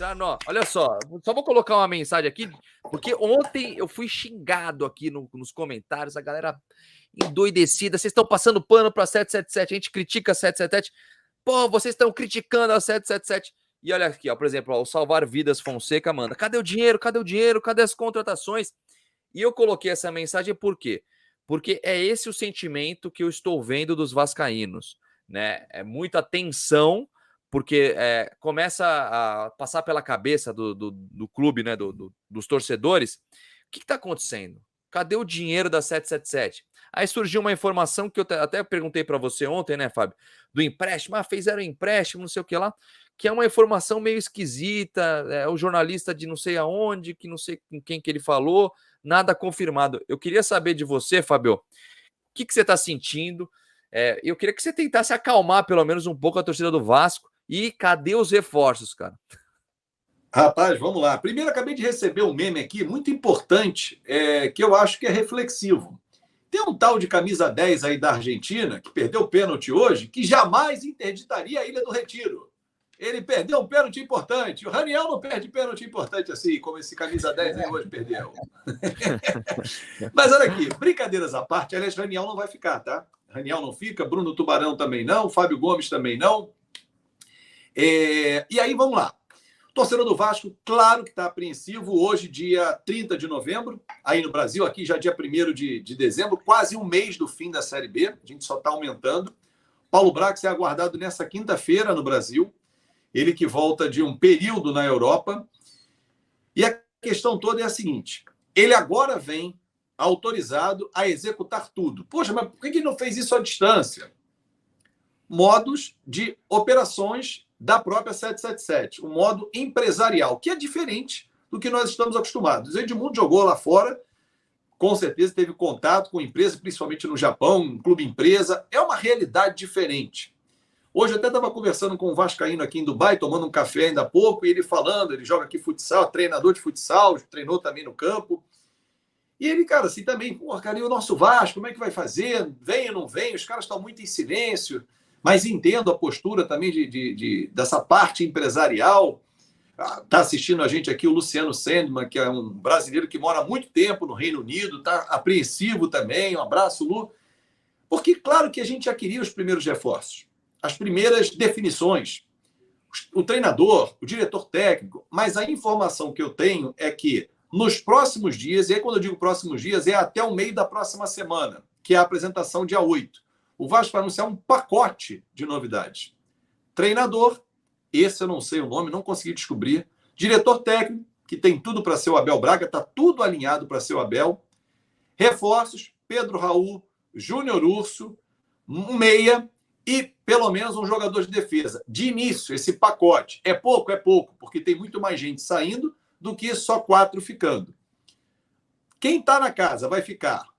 Já não. Olha só vou colocar uma mensagem aqui, porque ontem eu fui xingado aqui nos comentários, a galera endoidecida. Vocês estão passando pano para 777, a gente critica a 777. Pô, vocês estão criticando a 777. E olha aqui, ó, por exemplo, ó, o Salvar Vidas Fonseca manda: cadê o dinheiro? Cadê o dinheiro? Cadê as contratações? E eu coloquei essa mensagem por quê? Porque é esse o sentimento que eu estou vendo dos vascaínos, né? É muita tensão, porque começa a passar pela cabeça do clube, né? Dos torcedores. O que está acontecendo? Cadê o dinheiro da 777? Aí surgiu uma informação que eu até perguntei para você ontem, né, Fábio? Do empréstimo. Fizeram empréstimo, não sei o que lá. Que é uma informação meio esquisita. É o jornalista de não sei aonde, que não sei com quem que ele falou. Nada confirmado. Eu queria saber de você, Fábio, o que você está sentindo? Eu queria que você tentasse acalmar pelo menos um pouco a torcida do Vasco. E cadê os reforços, cara? Rapaz, vamos lá. Primeiro, acabei de receber um meme aqui muito importante, que eu acho que é reflexivo. Tem um tal de camisa 10 aí da Argentina, que perdeu o pênalti hoje, que jamais interditaria a Ilha do Retiro. Ele perdeu um pênalti importante. O Raniel não perde pênalti importante assim, como esse camisa 10 aí hoje perdeu. Mas olha aqui, brincadeiras à parte, aliás, Raniel não vai ficar, tá? Raniel não fica, Bruno Tubarão também não, Fábio Gomes também não. E aí, vamos lá. Torcedor do Vasco, claro que está apreensivo. Hoje, dia 30 de novembro, aí no Brasil, aqui já dia 1º de dezembro, quase um mês do fim da Série B. A gente só está aumentando. Paulo Brax é aguardado nessa quinta-feira no Brasil. Ele que volta de um período na Europa. E a questão toda é a seguinte. Ele agora vem autorizado a executar tudo. Poxa, mas por que ele não fez isso à distância? Modos de operações da própria 777, o modo empresarial, que é diferente do que nós estamos acostumados. O Edmundo jogou lá fora, com certeza teve contato com empresas, principalmente no Japão, um clube empresa, é uma realidade diferente. Hoje eu até estava conversando com um vascaíno aqui em Dubai, tomando um café ainda há pouco, e ele falando, ele joga aqui futsal, treinador de futsal, treinou também no campo. E ele, cara, assim também, pô, cara, e o nosso Vasco, como é que vai fazer? Vem ou não vem? Os caras estão muito em silêncio. Mas entendo a postura também dessa parte empresarial. Está assistindo a gente aqui o Luciano Sandman, que é um brasileiro que mora há muito tempo no Reino Unido, está apreensivo também. Um abraço, Lu. Porque, claro que a gente já queria os primeiros reforços, as primeiras definições, o treinador, o diretor técnico, mas a informação que eu tenho é que nos próximos dias, e aí quando eu digo próximos dias, é até o meio da próxima semana, que é a apresentação dia 8. O Vasco vai anunciar um pacote de novidades. Treinador, esse eu não sei o nome, não consegui descobrir. Diretor técnico, que tem tudo para ser o Abel Braga, está tudo alinhado para ser o Abel. Reforços, Pedro Raul, Júnior Urso, um meia e pelo menos um jogador de defesa. De início, esse pacote é pouco, porque tem muito mais gente saindo do que só 4 ficando. Quem está na casa vai ficar.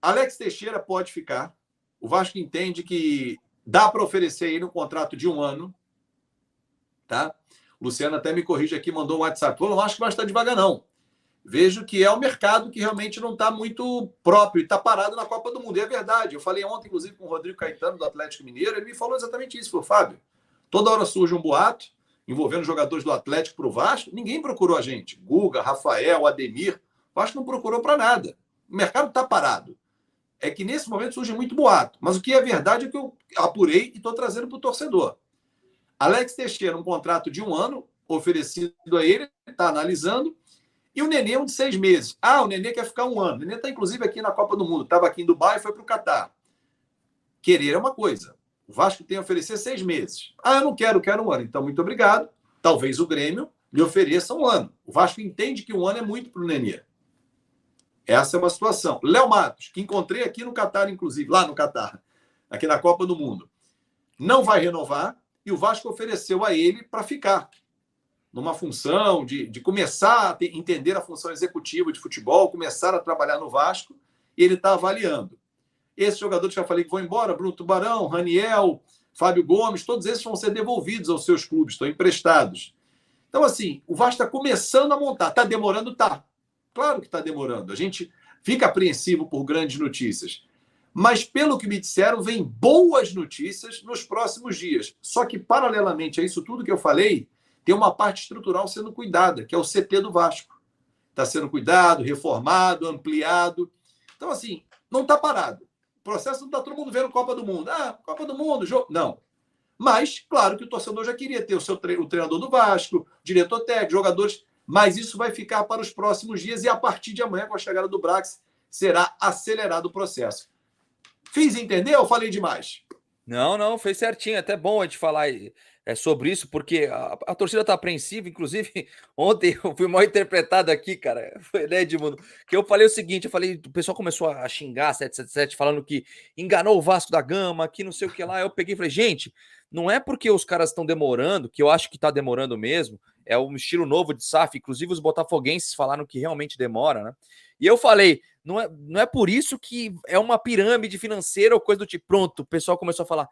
Alex Teixeira pode ficar. O Vasco entende que dá para oferecer ele um contrato de 1 ano. Tá? O Luciano até me corrige aqui, mandou um WhatsApp. Eu não acho que vai estar devagar, não. Vejo que é um mercado que realmente não está muito próprio e está parado na Copa do Mundo. E é verdade. Eu falei ontem, inclusive, com o Rodrigo Caetano, do Atlético Mineiro. Ele me falou exatamente isso. Falou, Fábio, toda hora surge um boato envolvendo jogadores do Atlético para o Vasco. Ninguém procurou a gente. Guga, Rafael, Ademir. O Vasco não procurou para nada. O mercado está parado. É que nesse momento surge muito boato. Mas o que é verdade é que eu apurei e estou trazendo para o torcedor. Alex Teixeira, um contrato de 1 ano, oferecido a ele, está analisando. E o Nenê, um de 6 meses. O Nenê quer ficar 1 ano. O Nenê está, inclusive, aqui na Copa do Mundo. Estava aqui em Dubai e foi para o Catar. Querer é uma coisa. O Vasco tem a oferecer 6 meses. Eu não quero, quero 1 ano. Então, muito obrigado. Talvez o Grêmio lhe ofereça 1 ano. O Vasco entende que 1 ano é muito para o Nenê. Essa é uma situação. Léo Matos, que encontrei aqui no Catar, inclusive, lá no Catar, aqui na Copa do Mundo, não vai renovar e o Vasco ofereceu a ele para ficar numa função de começar a entender a função executiva de futebol, começar a trabalhar no Vasco, e ele está avaliando. Esses jogadores que eu falei que vão embora, Bruno Tubarão, Raniel, Fábio Gomes, todos esses vão ser devolvidos aos seus clubes, estão emprestados. Então, assim, o Vasco está começando a montar. Está demorando? Tá. Claro que está demorando. A gente fica apreensivo por grandes notícias. Mas, pelo que me disseram, vem boas notícias nos próximos dias. Só que, paralelamente a isso tudo que eu falei, tem uma parte estrutural sendo cuidada, que é o CT do Vasco. Está sendo cuidado, reformado, ampliado. Então, assim, não está parado. O processo não está todo mundo vendo Copa do Mundo. Ah, Copa do Mundo, jogo. Não. Mas, claro que o torcedor já queria ter o treinador do Vasco, diretor técnico, jogadores, mas isso vai ficar para os próximos dias e a partir de amanhã, com a chegada do Brax, será acelerado o processo. Fiz entender ou falei demais? Não, fez certinho. É até bom a gente falar sobre isso, porque a torcida tá apreensiva. Inclusive, ontem eu fui mal interpretado aqui, cara. Foi, né, Edmundo? Que eu falei o seguinte: o pessoal começou a xingar 777, falando que enganou o Vasco da Gama, que não sei o que lá. Eu peguei e falei, gente, não é porque os caras estão demorando, que eu acho que tá demorando mesmo. É um estilo novo de SAF. Inclusive, os botafoguenses falaram que realmente demora, né? E eu falei, não é por isso que é uma pirâmide financeira ou coisa do tipo. Pronto, o pessoal começou a falar,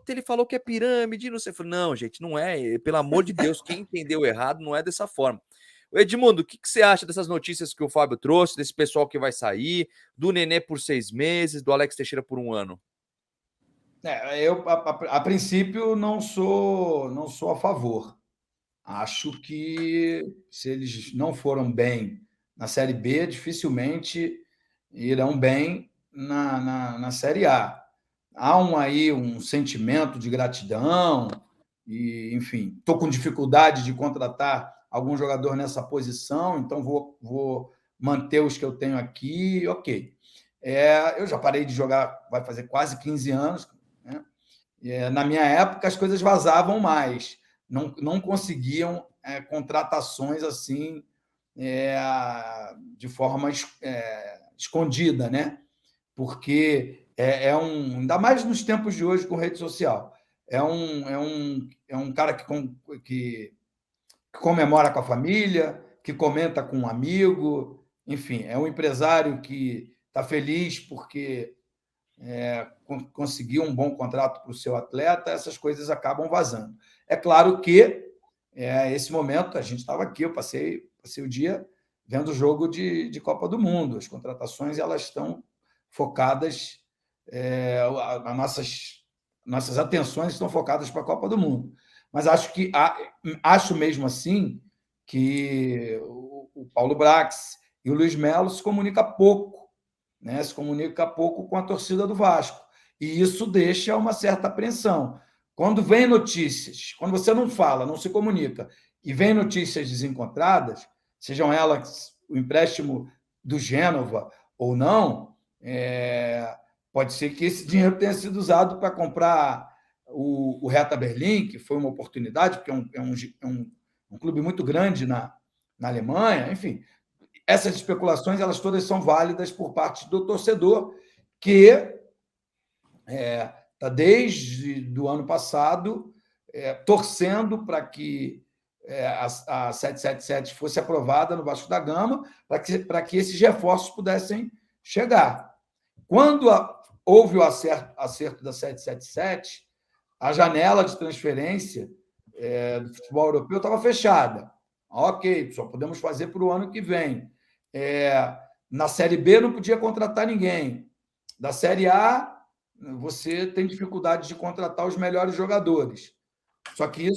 ele falou que é pirâmide, não sei. Eu falei, não, gente, não é. Pelo amor de Deus, quem entendeu errado não é dessa forma. Edmundo, o que você acha dessas notícias que o Fábio trouxe, desse pessoal que vai sair, do Nenê por 6 meses, do Alex Teixeira por 1 ano? Eu, a princípio, não sou a favor. Acho que se eles não foram bem na Série B, dificilmente irão bem na Série A. Há aí um sentimento de gratidão, e, enfim, estou com dificuldade de contratar algum jogador nessa posição, então vou manter os que eu tenho aqui, ok. Eu já parei de jogar, vai fazer quase 15 anos, né? Na minha época, as coisas vazavam mais, não conseguiam contratações assim de forma escondida, né? Porque ainda mais nos tempos de hoje com rede social, é um cara que comemora com a família, que comenta com um amigo, enfim, é um empresário que está feliz porque conseguiu um bom contrato para o seu atleta, essas coisas acabam vazando. É claro que esse momento, a gente estava aqui, eu passei o dia vendo o jogo de Copa do Mundo. As contratações elas estão focadas, nossas atenções estão focadas para a Copa do Mundo. Mas acho mesmo assim que o Paulo Brax e o Luiz Melo se comunicam pouco, né? Se comunica pouco com a torcida do Vasco. E isso deixa uma certa apreensão. Quando vem notícias, quando você não fala, não se comunica, e vem notícias desencontradas, sejam elas o empréstimo do Gênova ou não, pode ser que esse dinheiro tenha sido usado para comprar o Hertha Berlim, que foi uma oportunidade, porque é um clube muito grande na Alemanha, enfim. Essas especulações, elas todas são válidas por parte do torcedor, que está desde o ano passado torcendo para que a 777 fosse aprovada no Vasco da Gama, para que esses reforços pudessem chegar. Quando houve o acerto da 777, a janela de transferência do futebol europeu estava fechada. Ok, só podemos fazer para o ano que vem. Na Série B não podia contratar ninguém. Da Série A, você tem dificuldade de contratar os melhores jogadores. Só que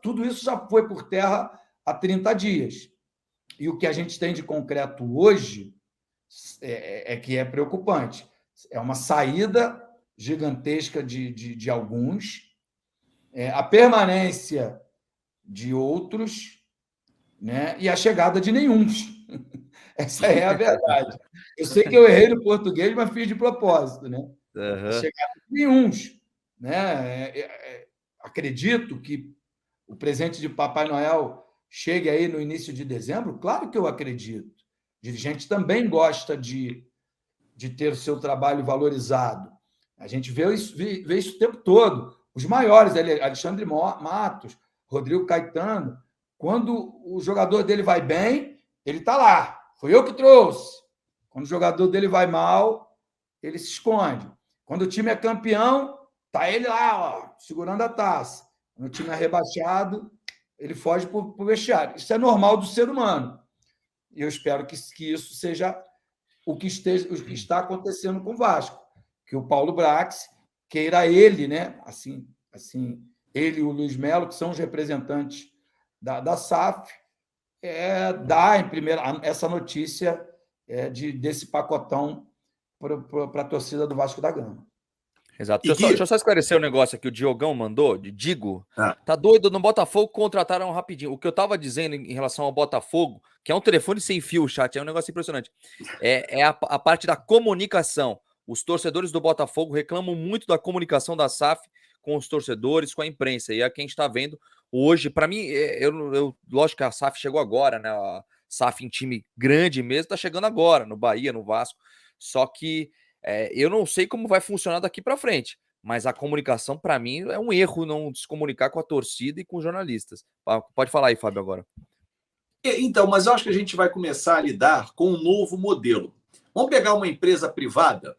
tudo isso já foi por terra há 30 dias. E o que a gente tem de concreto hoje que é preocupante. É uma saída gigantesca de alguns, a permanência de outros, né? E a chegada de nenhum. Essa é a verdade. Eu sei que eu errei no português, mas fiz de propósito, né? A chegada de nenhum, né? Acredito que o presente de Papai Noel chegue aí no início de dezembro. Claro que eu acredito. O dirigente também gosta de ter o seu trabalho valorizado. A gente vê isso o tempo todo. Os maiores, Alexandre Matos, Rodrigo Caetano, quando o jogador dele vai bem, ele está lá. Foi eu que trouxe. Quando o jogador dele vai mal, ele se esconde. Quando o time é campeão, está ele lá, ó, segurando a taça. Quando o time é rebaixado, ele foge para o vestiário. Isso é normal do ser humano. E eu espero que isso seja o que está acontecendo com o Vasco. Que o Paulo Brax queira ele, né? Assim, ele e o Luiz Melo, que são os representantes da SAF dar em primeira essa notícia desse pacotão para a torcida do Vasco da Gama. Exato. Deixa eu só esclarecer o negócio aqui. O Diogão mandou, de Digo. Tá doido? No Botafogo contrataram rapidinho. O que eu tava dizendo em relação ao Botafogo, que é um telefone sem fio, o chat, é um negócio impressionante. É a parte da comunicação. Os torcedores do Botafogo reclamam muito da comunicação da SAF com os torcedores, com a imprensa. E é quem está vendo hoje. Para mim, lógico que a SAF chegou agora, né? A SAF em time grande mesmo, tá chegando agora, no Bahia, no Vasco. Só que eu não sei como vai funcionar daqui para frente, mas a comunicação, para mim, é um erro não se comunicar com a torcida e com os jornalistas. Pode falar aí, Fábio, agora. Então, mas eu acho que a gente vai começar a lidar com um novo modelo. Vamos pegar uma empresa privada.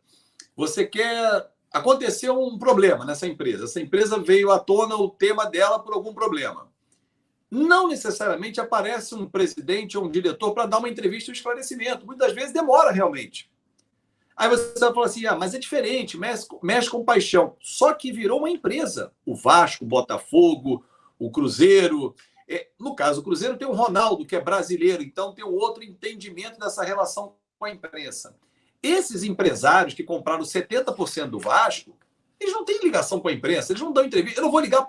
Você quer... Aconteceu um problema nessa empresa. Essa empresa veio à tona o tema dela por algum problema. Não necessariamente aparece um presidente ou um diretor para dar uma entrevista ou esclarecimento. Muitas vezes demora realmente. Aí você vai falar assim, mas é diferente, mexe com paixão. Só que virou uma empresa. O Vasco, o Botafogo, o Cruzeiro. No caso, o Cruzeiro tem o Ronaldo, que é brasileiro, então tem um outro entendimento dessa relação com a imprensa. Esses empresários que compraram 70% do Vasco, eles não têm ligação com a imprensa, eles não dão entrevista. Eu não vou ligar...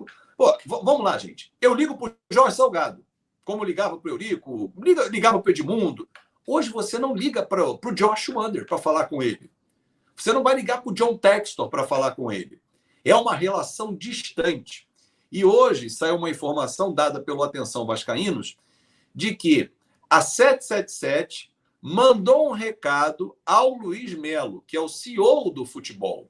Vamos lá, gente. Eu ligo para o Jorge Salgado, como ligava para o Eurico, ligava para o Edmundo. Hoje você não liga para o Josh Wander para falar com ele. Você não vai ligar para o John Textor para falar com ele. É uma relação distante. E hoje saiu uma informação dada pelo Atenção Vascaínos de que a 777 mandou um recado ao Luiz Melo, que é o CEO do futebol.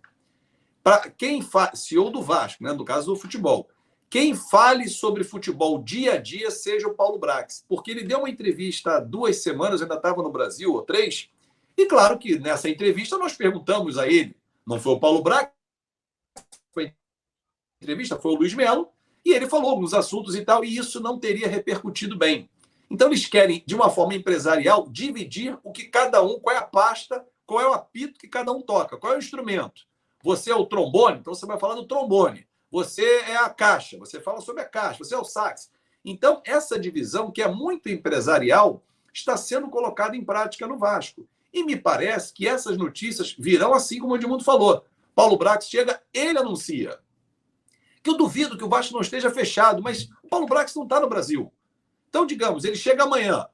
Para quem CEO do Vasco, né, no caso do futebol. Quem fale sobre futebol dia a dia seja o Paulo Brax, porque ele deu uma entrevista há 2 semanas, ainda estava no Brasil, ou 3, e claro que nessa entrevista nós perguntamos a ele, não foi o Paulo Brax, foi a entrevista, foi o Luiz Melo, e ele falou alguns assuntos e tal, e isso não teria repercutido bem. Então eles querem, de uma forma empresarial, dividir o que cada um, qual é a pasta, qual é o apito que cada um toca, qual é o instrumento. Você é o trombone, então você vai falar do trombone. Você é a caixa, você fala sobre a caixa, você é o sax. Então, essa divisão, que é muito empresarial, está sendo colocada em prática no Vasco. E me parece que essas notícias virão assim como o Edmundo falou. Paulo Brax chega, ele anuncia. Que eu duvido que o Vasco não esteja fechado, mas o Paulo Brax não está no Brasil. Então, digamos, ele chega amanhã,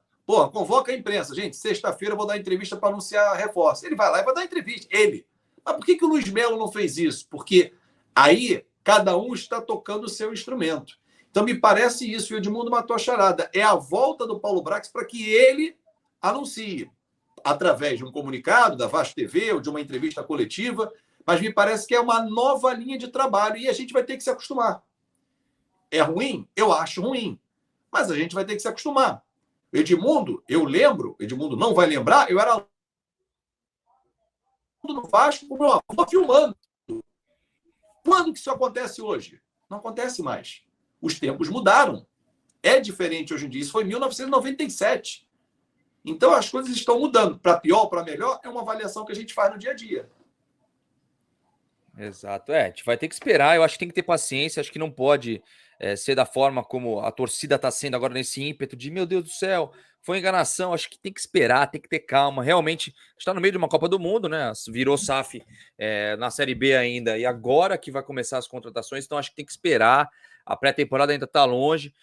convoca a imprensa. Gente, sexta-feira eu vou dar entrevista para anunciar reforço. Ele vai lá e vai dar entrevista, ele. Mas por que o Luiz Melo não fez isso? Porque aí... Cada um está tocando o seu instrumento. Então, me parece isso, e o Edmundo matou a charada. É a volta do Paulo Brax para que ele anuncie, através de um comunicado da Vasco TV ou de uma entrevista coletiva, mas me parece que é uma nova linha de trabalho e a gente vai ter que se acostumar. É ruim? Eu acho ruim, mas a gente vai ter que se acostumar. Edmundo, eu lembro, Edmundo não vai lembrar, eu era no Vasco com meu avô filmando. Quando que isso acontece hoje? Não acontece mais. Os tempos mudaram. É diferente hoje em dia. Isso foi em 1997. Então, as coisas estão mudando. Para pior ou para melhor, é uma avaliação que a gente faz no dia a dia. Exato. A gente vai ter que esperar. Eu acho que tem que ter paciência. Acho que não pode ser da forma como a torcida está sendo agora nesse ímpeto de, meu Deus do céu, foi enganação. Acho que tem que esperar, tem que ter calma. Realmente, está no meio de uma Copa do Mundo, né? Virou SAF na Série B ainda. E agora que vai começar as contratações. Então, acho que tem que esperar. A pré-temporada ainda está longe.